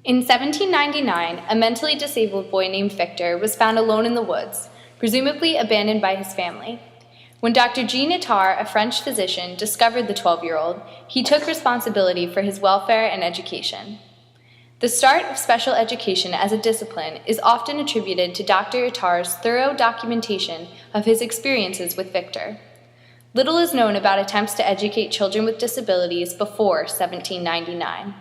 In 1799, a mentally disabled boy named Victor was found alone in the woods, presumably abandoned by his family. When Dr. Jean Itard, a French physician, discovered the 12-year-old, he took responsibility for his welfare and education. The start of special education as a discipline is often attributed to Dr. Itard's thorough documentation of his experiences with Victor. Little is known about attempts to educate children with disabilities before 1799.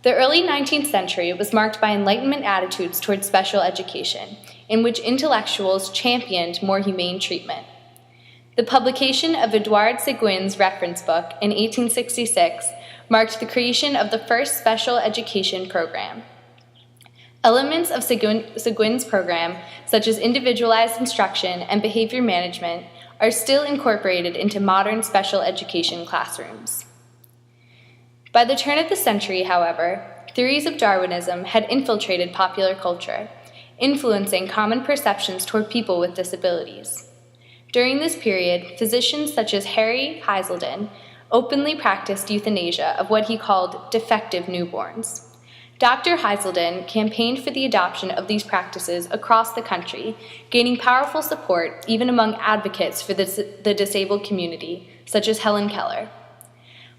The early 19th century was marked by Enlightenment attitudes toward special education, in which intellectuals championed more humane treatment. The publication of Edouard Seguin's reference book in 1866 marked the creation of the first special education program. Elements of Seguin's program, such as individualized instruction and behavior management, are still incorporated into modern special education classrooms. By the turn of the century, however, theories of Darwinism had infiltrated popular culture, influencing common perceptions toward people with disabilities. During this period, physicians such as Harry Heselden openly practiced euthanasia of what he called defective newborns. Dr. Heselden campaigned for the adoption of these practices across the country, gaining powerful support even among advocates for the disabled community, such as Helen Keller.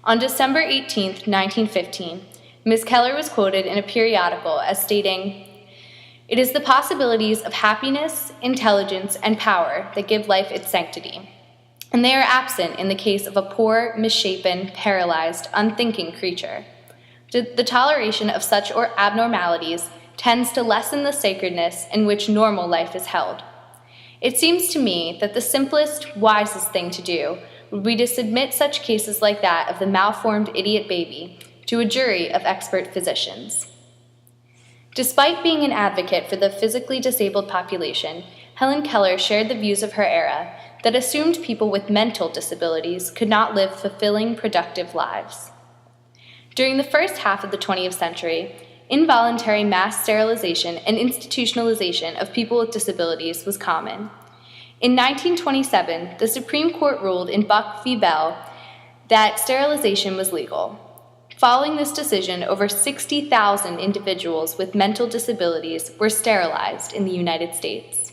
On December 18, 1915, Ms. Keller was quoted in a periodical as stating, "It is the possibilities of happiness, intelligence, and power that give life its sanctity, and they are absent in the case of a poor, misshapen, paralyzed, unthinking creature. The toleration of such abnormalities tends to lessen the sacredness in which normal life is held. It seems to me that the simplest, wisest thing to do would be to submit such cases like that of the malformed idiot baby to a jury of expert physicians." Despite being an advocate for the physically disabled population, Helen Keller shared the views of her era that assumed people with mental disabilities could not live fulfilling, productive lives. During the first half of the 20th century, involuntary mass sterilization and institutionalization of people with disabilities was common. In 1927, the Supreme Court ruled in Buck v. Bell that sterilization was legal. Following this decision, over 60,000 individuals with mental disabilities were sterilized in the United States.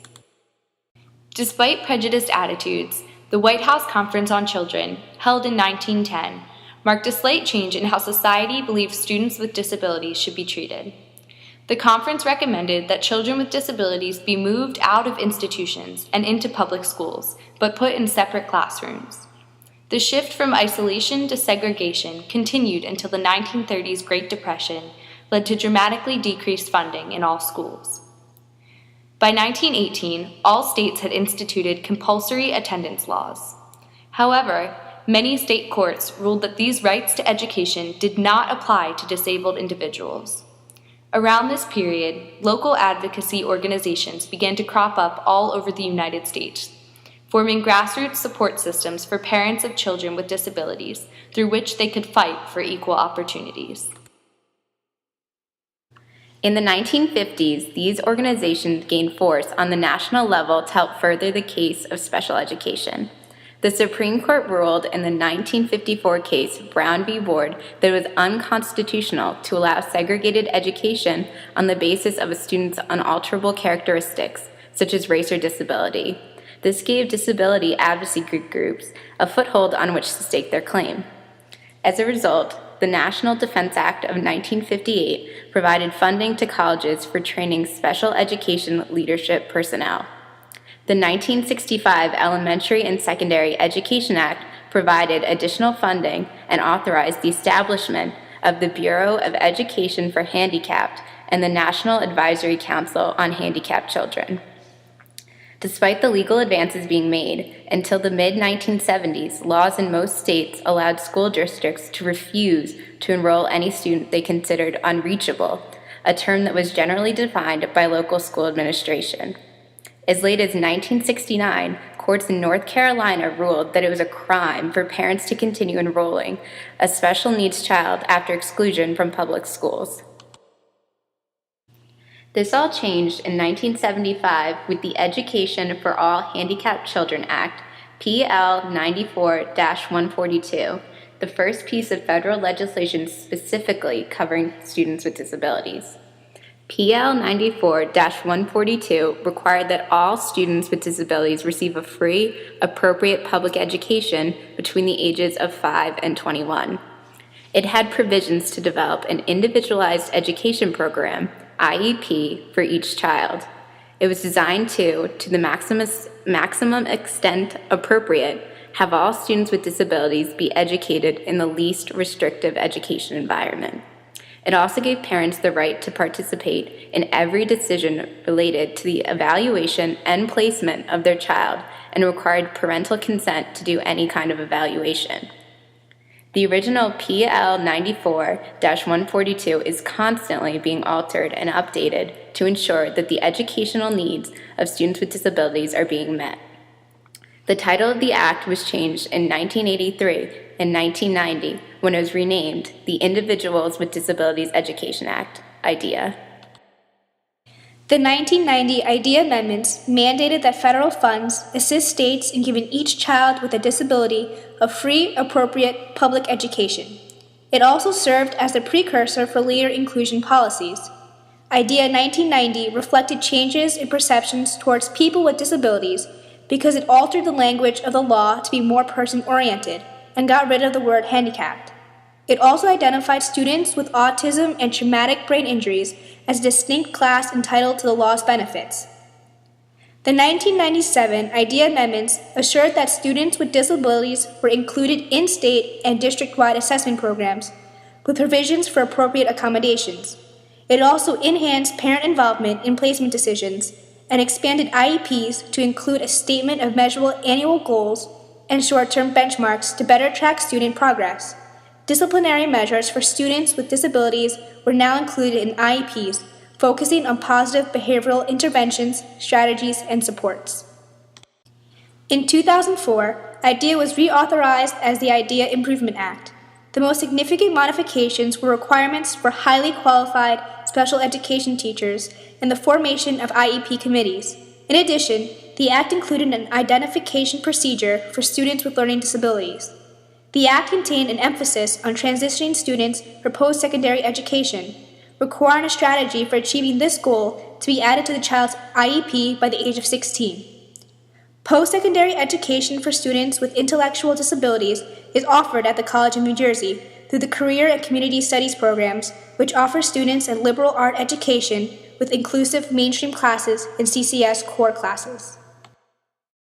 Despite prejudiced attitudes, the White House Conference on Children, held in 1910, marked a slight change in how society believed students with disabilities should be treated. The conference recommended that children with disabilities be moved out of institutions and into public schools, but put in separate classrooms. The shift from isolation to segregation continued until the 1930s Great Depression led to dramatically decreased funding in all schools. By 1918, all states had instituted compulsory attendance laws. However, many state courts ruled that these rights to education did not apply to disabled individuals. Around this period, local advocacy organizations began to crop up all over the United States, forming grassroots support systems for parents of children with disabilities through which they could fight for equal opportunities. In the 1950s, these organizations gained force on the national level to help further the case of special education. The Supreme Court ruled in the 1954 case Brown v. Board that it was unconstitutional to allow segregated education on the basis of a student's unalterable characteristics, such as race or disability. This gave disability advocacy groups a foothold on which to stake their claim. As a result, the National Defense Act of 1958 provided funding to colleges for training special education leadership personnel. The 1965 Elementary and Secondary Education Act provided additional funding and authorized the establishment of the Bureau of Education for Handicapped and the National Advisory Council on Handicapped Children. Despite the legal advances being made, until the mid-1970s, laws in most states allowed school districts to refuse to enroll any student they considered unreachable, a term that was generally defined by local school administration. As late as 1969, courts in North Carolina ruled that it was a crime for parents to continue enrolling a special needs child after exclusion from public schools. This all changed in 1975 with the Education for All Handicapped Children Act, PL 94-142, the first piece of federal legislation specifically covering students with disabilities. PL 94-142 required that all students with disabilities receive a free, appropriate public education between the ages of 5 and 21. It had provisions to develop an individualized education program, IEP, for each child. It was designed to the maximum extent appropriate, have all students with disabilities be educated in the least restrictive education environment. It also gave parents the right to participate in every decision related to the evaluation and placement of their child and required parental consent to do any kind of evaluation. The original PL 94-142 is constantly being altered and updated to ensure that the educational needs of students with disabilities are being met. The title of the Act was changed in 1983 and 1990 when it was renamed the Individuals with Disabilities Education Act, IDEA. The 1990 IDEA amendments mandated that federal funds assist states in giving each child with a disability a free, appropriate public education. It also served as the precursor for later inclusion policies. IDEA 1990 reflected changes in perceptions towards people with disabilities because it altered the language of the law to be more person-oriented and got rid of the word handicapped. It also identified students with autism and traumatic brain injuries as a distinct class entitled to the law's benefits. The 1997 IDEA amendments assured that students with disabilities were included in state and district-wide assessment programs with provisions for appropriate accommodations. It also enhanced parent involvement in placement decisions and expanded IEPs to include a statement of measurable annual goals and short-term benchmarks to better track student progress. Disciplinary measures for students with disabilities were now included in IEPs, focusing on positive behavioral interventions, strategies, and supports. In 2004, IDEA was reauthorized as the IDEA Improvement Act. The most significant modifications were requirements for highly qualified special education teachers and the formation of IEP committees. In addition, the Act included an identification procedure for students with learning disabilities. The Act contained an emphasis on transitioning students for post-secondary education, requiring a strategy for achieving this goal to be added to the child's IEP by the age of 16. Post-secondary education for students with intellectual disabilities is offered at the College of New Jersey through the Career and Community Studies programs, which offer students a liberal art education with inclusive mainstream classes and CCS core classes.